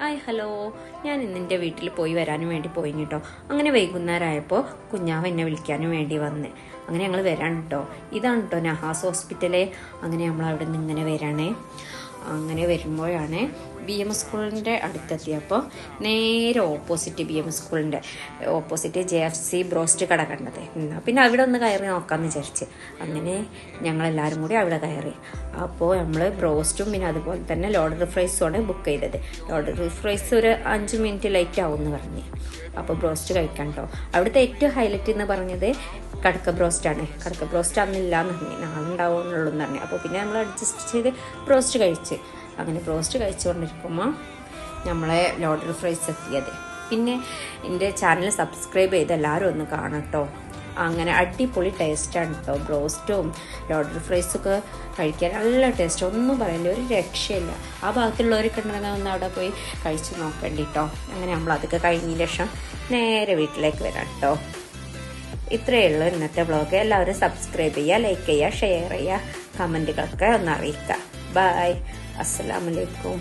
Hi hello, ഞാൻ ഇന്നെൻ്റെ വീട്ടിൽ പോയി വരാനും വേണ്ടി പോയി കേട്ടോ. അങ്ങനെ വൈകുന്നേരമായപ്പോൾ കുഞ്ഞാവ് എന്നെ വിളിക്കാനും വേണ്ടി വന്ന് അങ്ങനെ ഞങ്ങൾ വരാൻ കേട്ടോ. ഇതാണ് കേട്ടോ നഹാസ് ഹോസ്പിറ്റല്. അങ്ങനെ നമ്മൾ അവിടെ നിന്ന് ഇങ്ങനെ വരാണേ. അങ്ങനെ വരുമ്പോഴാണ് BM സ്കൂളിൻ്റെ അടുത്തെത്തിയപ്പോൾ നേരെ ഓപ്പോസിറ്റ് BM സ്കൂളിൻ്റെ ഓപ്പോസിറ്റ് JFC ബ്രോസ്റ്റ് കട കണ്ടത്. പിന്നെ അവിടെ ഒന്ന് കയറി നോക്കാമെന്ന് വിചാരിച്ച് അങ്ങനെ ഞങ്ങളെല്ലാവരും കൂടി അവിടെ കയറി. അപ്പോൾ നമ്മൾ ബ്രോസ്റ്റും പിന്നെ അതുപോലെ തന്നെ ലോഡഡ് ഫ്രൈസുമാണ് ബുക്ക് ചെയ്തത്. ലോഡഡ് ഫ്രൈസ് ഒരു 5 മിനിറ്റ് ലേറ്റ് ആവും എന്ന് പറഞ്ഞ്. അപ്പോൾ ബ്രോസ്റ്റ് കഴിക്കാൻ കേട്ടോ. അവിടുത്തെ ഏറ്റവും ഹൈലൈറ്റ് എന്ന് പറഞ്ഞത് കടക്ക ബ്രോസ്റ്റാണ്. കടക്ക ബ്രോസ്റ്റ് അന്നില്ലാന്ന് പറഞ്ഞു, നാളെ ഉണ്ടാവുമെന്നുള്ളൂ എന്ന് പറഞ്ഞു. അപ്പോൾ പിന്നെ നമ്മൾ അഡ്ജസ്റ്റ് ചെയ്ത് ബ്രോസ്റ്റ് കഴിച്ച്. അങ്ങനെ ബ്രോസ്റ്റ് കഴിച്ചുകൊണ്ടിരിക്കുമ്പോൾ നമ്മളെ ലോഡഡ് ഫ്രൈസ് എത്തിയത്. പിന്നെ എൻ്റെ ചാനൽ സബ്സ്ക്രൈബ് ചെയ്ത് എല്ലാവരും ഒന്ന് കാണട്ടോ. അങ്ങനെ അടിപൊളി ടേസ്റ്റാണ് കേട്ടോ. ബ്രോസ്റ്റും ലോഡഡ് ഫ്രൈസൊക്കെ കഴിക്കാൻ നല്ല ടേസ്റ്റ്, ഒന്നും പറയില്ല, ഒരു രക്ഷയില്ല. ആ ഭാഗത്തുള്ളവരൊക്കെ ഉണ്ടെങ്കിൽ ഒന്ന് അവിടെ പോയി കഴിച്ച് നോക്കേണ്ടി കേട്ടോ. അങ്ങനെ നമ്മൾ അതൊക്കെ കഴിഞ്ഞ ശേഷം നേരെ വീട്ടിലേക്ക് വരാം കേട്ടോ. ഇത്രയേ ഉള്ളൂ ഇന്നത്തെ വ്ളോഗ്. എല്ലാവരും സബ്സ്ക്രൈബ് ചെയ്യുക, ലൈക്ക് ചെയ്യുക, ഷെയർ ചെയ്യുക, കമൻറ്റുകളൊക്കെ ഒന്ന് അറിയിക്കുക. ബൈ, അസ്സലാമു അലൈക്കും.